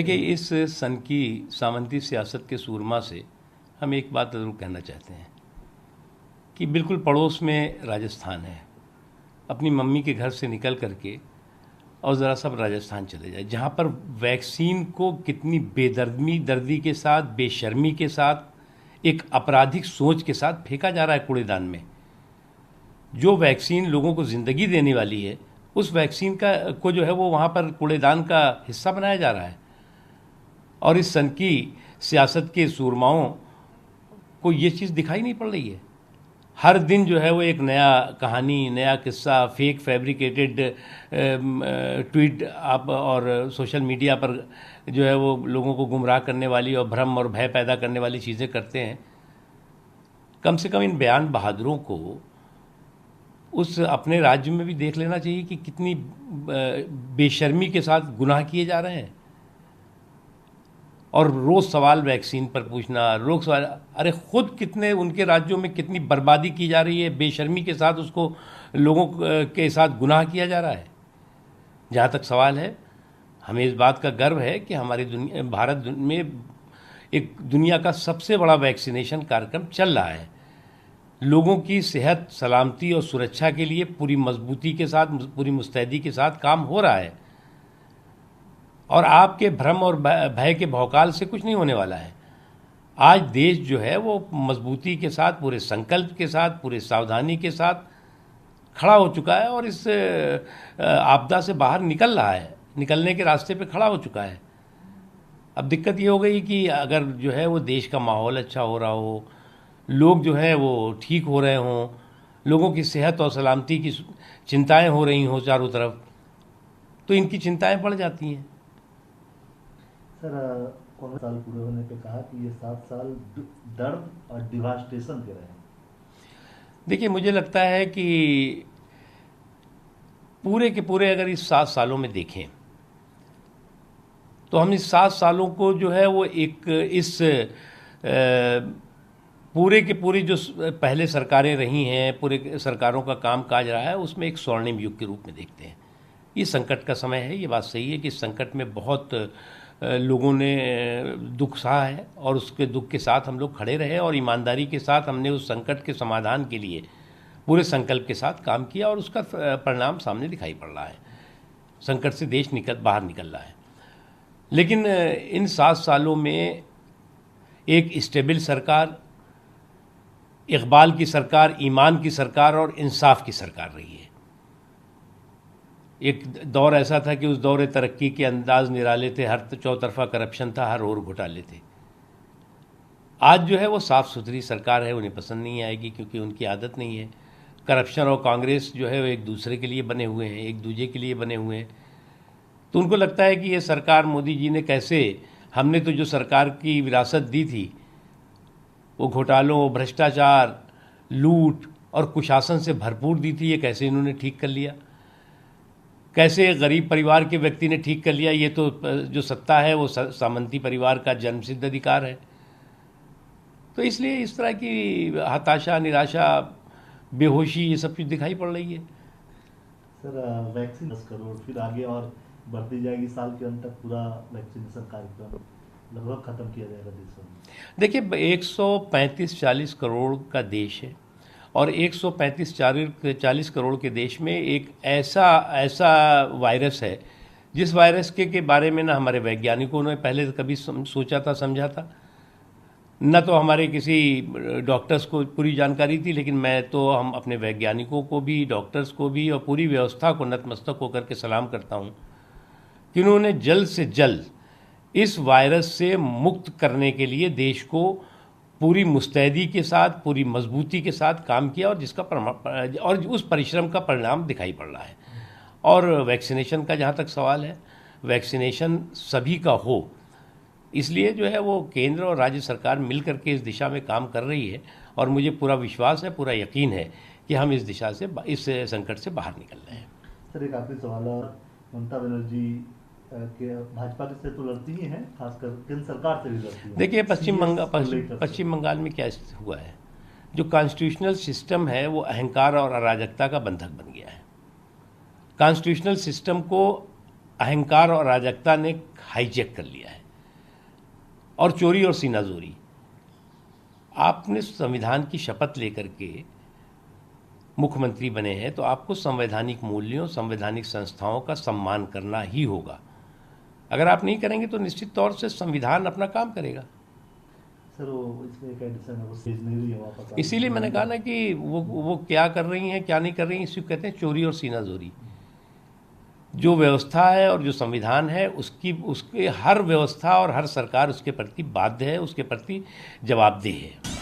देखिए, इस सन की सामंती सियासत के सूरमा से हम एक बात ज़रूर कहना चाहते हैं कि बिल्कुल पड़ोस में राजस्थान है। अपनी मम्मी के घर से निकल करके और ज़रा सब राजस्थान चले जाए, जहाँ पर वैक्सीन को कितनी दर्दी के साथ, बेशर्मी के साथ, एक आपराधिक सोच के साथ फेंका जा रहा है कूड़ेदान में। जो वैक्सीन लोगों को ज़िंदगी देने वाली है, उस वैक्सीन को जो है वो वहाँ पर कूड़ेदान का हिस्सा बनाया जा रहा है। और इस सन की सियासत के सूरमाओं को ये चीज़ दिखाई नहीं पड़ रही है। हर दिन जो है वो एक नया कहानी, नया किस्सा, फेक फैब्रिकेटेड ट्वीट आप और सोशल मीडिया पर जो है वो लोगों को गुमराह करने वाली और भ्रम और भय पैदा करने वाली चीज़ें करते हैं। कम से कम इन बयान बहादुरों को उस अपने राज्य में भी देख लेना चाहिए कि कितनी बेशर्मी के साथ गुनाह किए जा रहे हैं। और रोज़ सवाल वैक्सीन पर पूछना, रोज़ सवाल, अरे खुद कितने उनके राज्यों में कितनी बर्बादी की जा रही है, बेशर्मी के साथ उसको लोगों के साथ गुनाह किया जा रहा है। जहाँ तक सवाल है, हमें इस बात का गर्व है कि हमारी भारत में एक दुनिया का सबसे बड़ा वैक्सीनेशन कार्यक्रम चल रहा है। लोगों की सेहत, सलामती और सुरक्षा के लिए पूरी मजबूती के साथ, पूरी मुस्तैदी के साथ काम हो रहा है। और आपके भ्रम और भय के भौकाल से कुछ नहीं होने वाला है। आज देश जो है वो मजबूती के साथ, पूरे संकल्प के साथ, पूरे सावधानी के साथ खड़ा हो चुका है और इस आपदा से बाहर निकल रहा है, निकलने के रास्ते पे खड़ा हो चुका है। अब दिक्कत ये हो गई कि अगर जो है वो देश का माहौल अच्छा हो रहा हो, लोग जो हैं वो ठीक हो रहे हों, लोगों की सेहत और सलामती की चिंताएं हो रही हों चारों तरफ, तो इनकी चिंताएं बढ़ जाती हैं। सर, 15 साल पूरे होने पे कहा कि ये 7 साल दर्द और डिवास्टेशन के रहे। देखिए, मुझे लगता है कि पूरे के पूरे अगर इस 7 सालों में देखें तो हम इस 7 सालों को जो है वो एक इस पूरे के पूरी जो पहले सरकारें रही हैं, पूरे सरकारों का काम काज रहा है, उसमें एक स्वर्णिम युग के रूप में देखते हैं। ये संकट का समय है, ये बात सही है कि इस संकट में बहुत लोगों ने दुख सहा है और उसके दुख के साथ हम लोग खड़े रहे और ईमानदारी के साथ हमने उस संकट के समाधान के लिए पूरे संकल्प के साथ काम किया और उसका परिणाम सामने दिखाई पड़ रहा है। संकट से देश बाहर निकल रहा है। लेकिन इन 7 सालों में एक स्टेबल सरकार, इकबाल की सरकार, ईमान की सरकार और इंसाफ की सरकार रही है। एक दौर ऐसा था कि उस दौर तरक्की के अंदाज निराले थे, हर चौतरफा करप्शन था, हर ओर घोटाले थे। आज जो है वो साफ़ सुथरी सरकार है, उन्हें पसंद नहीं आएगी क्योंकि उनकी आदत नहीं है। करप्शन और कांग्रेस जो है वो एक दूसरे के लिए बने हुए हैं, एक दूजे के लिए बने हुए हैं। तो उनको लगता है कि ये सरकार, मोदी जी ने कैसे, हमने तो जो सरकार की विरासत दी थी वो घोटालों, भ्रष्टाचार, लूट और कुशासन से भरपूर दी थी, ये कैसे इन्होंने ठीक कर लिया, कैसे गरीब परिवार के व्यक्ति ने ठीक कर लिया। ये तो जो सत्ता है वो सामंती परिवार का जन्मसिद्ध अधिकार है। तो इसलिए इस तरह की हताशा, निराशा, बेहोशी, ये सब चीज़ दिखाई पड़ रही है। सर, वैक्सीन 10 करोड़, फिर आगे और बढ़ती जाएगी। साल के अंत तक पूरा वैक्सीनेशन कार्यक्रम लगभग खत्म किया जाएगा देश में। देखिए, 135-40 करोड़ का देश है और 135-40 करोड़ के देश में एक ऐसा वायरस है जिस वायरस के बारे में ना हमारे वैज्ञानिकों ने पहले कभी सोचा था, समझा था, न तो हमारे किसी डॉक्टर्स को पूरी जानकारी थी। लेकिन मैं तो हम अपने वैज्ञानिकों को भी, डॉक्टर्स को भी और पूरी व्यवस्था को नतमस्तक होकर के सलाम करता हूँ कि उन्होंने जल्द से जल्द इस वायरस से मुक्त करने के लिए देश को पूरी मुस्तैदी के साथ, पूरी मजबूती के साथ काम किया और जिसका और उस परिश्रम का परिणाम दिखाई पड़ रहा है। और वैक्सीनेशन का जहाँ तक सवाल है, वैक्सीनेशन सभी का हो, इसलिए जो है वो केंद्र और राज्य सरकार मिल करके इस दिशा में काम कर रही है और मुझे पूरा विश्वास है, पूरा यकीन है कि हम इस दिशा से, इस संकट से बाहर निकल रहे हैं। सर, एक आखिरी सवाल, ममता बनर्जी के भाजपा से तो लड़ती ही हैं, खासकर केंद्र सरकार से भी लड़ती हैं। देखिए, पश्चिम बंगाल में क्या हुआ है, जो कॉन्स्टिट्यूशनल सिस्टम है वो अहंकार और अराजकता का बंधक बन गया है। कॉन्स्टिट्यूशनल सिस्टम को अहंकार और अराजकता ने हाईजैक कर लिया है, और चोरी और सीनाजोरी। आपने संविधान की शपथ लेकर के मुख्यमंत्री बने हैं तो आपको संवैधानिक मूल्यों, संवैधानिक संस्थाओं का सम्मान करना ही होगा। अगर आप नहीं करेंगे तो निश्चित तौर से संविधान अपना काम करेगा। सर वो इसमें एक एडिशन है, वो स्टेज नहीं रही है वापस। इसीलिए मैंने कहा ना कि वो क्या कर रही हैं, क्या नहीं कर रही हैं, इसी को कहते हैं चोरी और सीनाजोरी। जो व्यवस्था है और जो संविधान है उसके हर व्यवस्था और हर सरकार उसके प्रति बाध्य है, उसके प्रति जवाबदेह है।